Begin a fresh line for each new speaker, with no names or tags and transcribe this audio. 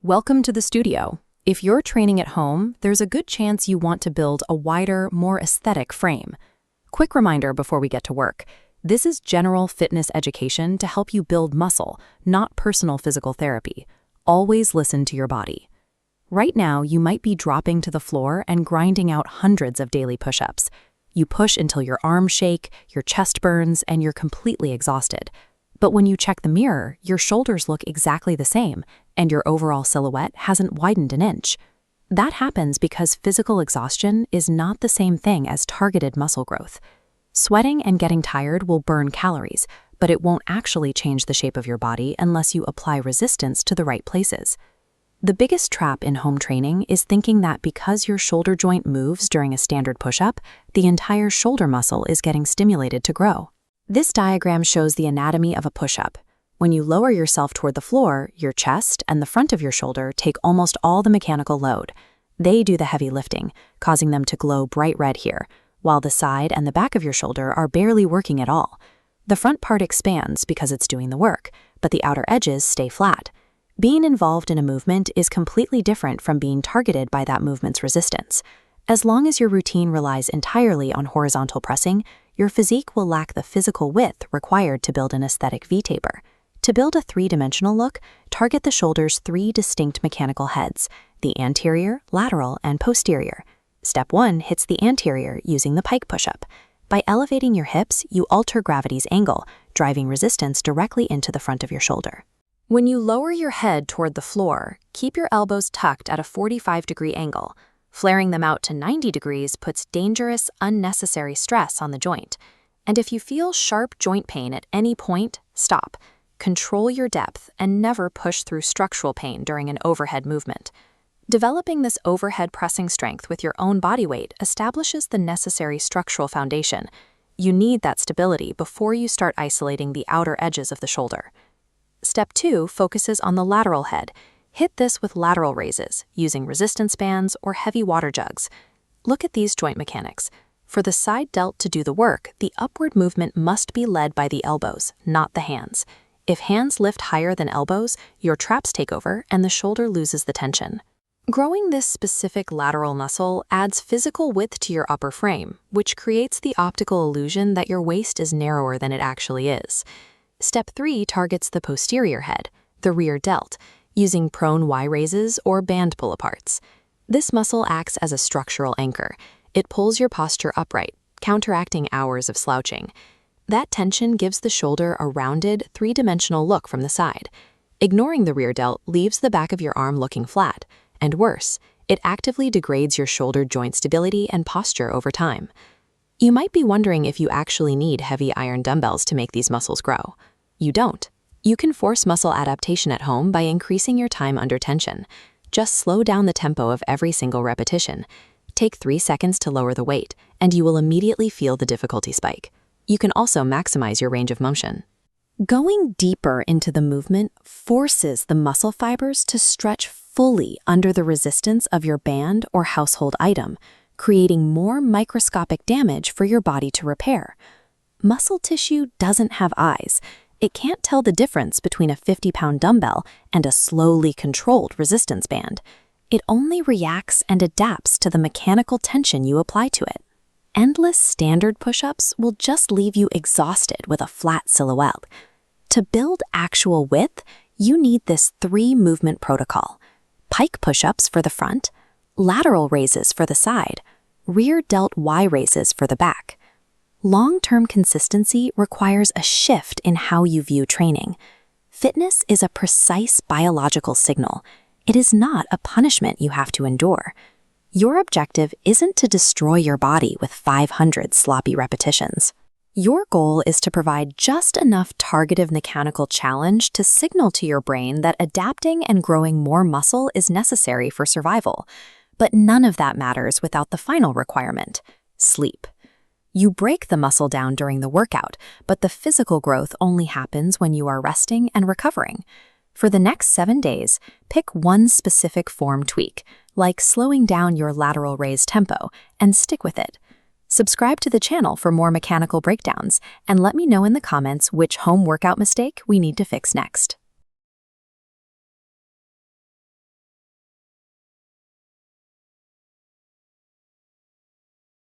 Welcome to the studio. If you're training at home, there's a good chance you want to build a wider, more aesthetic frame. Quick reminder before we get to work. This is general fitness education to help you build muscle, not personal physical therapy. Always listen to your body. Right now, you might be dropping to the floor and grinding out hundreds of daily push-ups. You push until your arms shake, your chest burns, and you're completely exhausted. But when you check the mirror, your shoulders look exactly the same, and your overall silhouette hasn't widened an inch. That happens because physical exhaustion is not the same thing as targeted muscle growth. Sweating and getting tired will burn calories, but it won't actually change the shape of your body unless you apply resistance to the right places. The biggest trap in home training is thinking that because your shoulder joint moves during a standard push-up, the entire shoulder muscle is getting stimulated to grow. This diagram shows the anatomy of a push-up. When you lower yourself toward the floor, your chest and the front of your shoulder take almost all the mechanical load. They do the heavy lifting, causing them to glow bright red here, while the side and the back of your shoulder are barely working at all. The front part expands because it's doing the work, but the outer edges stay flat. Being involved in a movement is completely different from being targeted by that movement's resistance. As long as your routine relies entirely on horizontal pressing, your physique will lack the physical width required to build an aesthetic V-taper. To build a three-dimensional look, target the shoulder's three distinct mechanical heads, the anterior, lateral, and posterior. Step 1 hits the anterior using the pike push-up. By elevating your hips, you alter gravity's angle, driving resistance directly into the front of your shoulder. When you lower your head toward the floor, keep your elbows tucked at a 45-degree angle. Flaring them out to 90 degrees puts dangerous, unnecessary stress on the joint. And if you feel sharp joint pain at any point, stop. Control your depth and never push through structural pain during an overhead movement. Developing this overhead pressing strength with your own body weight establishes the necessary structural foundation. You need that stability before you start isolating the outer edges of the shoulder. Step 2 focuses on the lateral head. Hit this with lateral raises, using resistance bands or heavy water jugs. Look at these joint mechanics. For the side delt to do the work, the upward movement must be led by the elbows, not the hands. If hands lift higher than elbows, your traps take over and the shoulder loses the tension. Growing this specific lateral muscle adds physical width to your upper frame, which creates the optical illusion that your waist is narrower than it actually is. Step 3 targets the posterior head, the rear delt, using prone Y raises or band pull-aparts. This muscle acts as a structural anchor. It pulls your posture upright, counteracting hours of slouching. That tension gives the shoulder a rounded, three-dimensional look from the side. Ignoring the rear delt leaves the back of your arm looking flat, and worse, it actively degrades your shoulder joint stability and posture over time. You might be wondering if you actually need heavy iron dumbbells to make these muscles grow. You don't. You can force muscle adaptation at home by increasing your time under tension. Just slow down the tempo of every single repetition. Take 3 seconds to lower the weight, and you will immediately feel the difficulty spike. You can also maximize your range of motion. Going deeper into the movement forces the muscle fibers to stretch fully under the resistance of your band or household item, creating more microscopic damage for your body to repair. Muscle tissue doesn't have eyes. It can't tell the difference between a 50-pound dumbbell and a slowly controlled resistance band. It only reacts and adapts to the mechanical tension you apply to it. Endless standard push-ups will just leave you exhausted with a flat silhouette. To build actual width, you need this 3-movement protocol: pike push-ups for the front, lateral raises for the side, rear delt Y raises for the back. Long-term consistency requires a shift in how you view training. Fitness is a precise biological signal. It is not a punishment you have to endure. Your objective isn't to destroy your body with 500 sloppy repetitions. Your goal is to provide just enough targeted mechanical challenge to signal to your brain that adapting and growing more muscle is necessary for survival. But none of that matters without the final requirement: sleep. You break the muscle down during the workout, but the physical growth only happens when you are resting and recovering. For the next 7 days, pick one specific form tweak, like slowing down your lateral raise tempo, and stick with it. Subscribe to the channel for more mechanical breakdowns, and let me know in the comments which home workout mistake we need to fix next.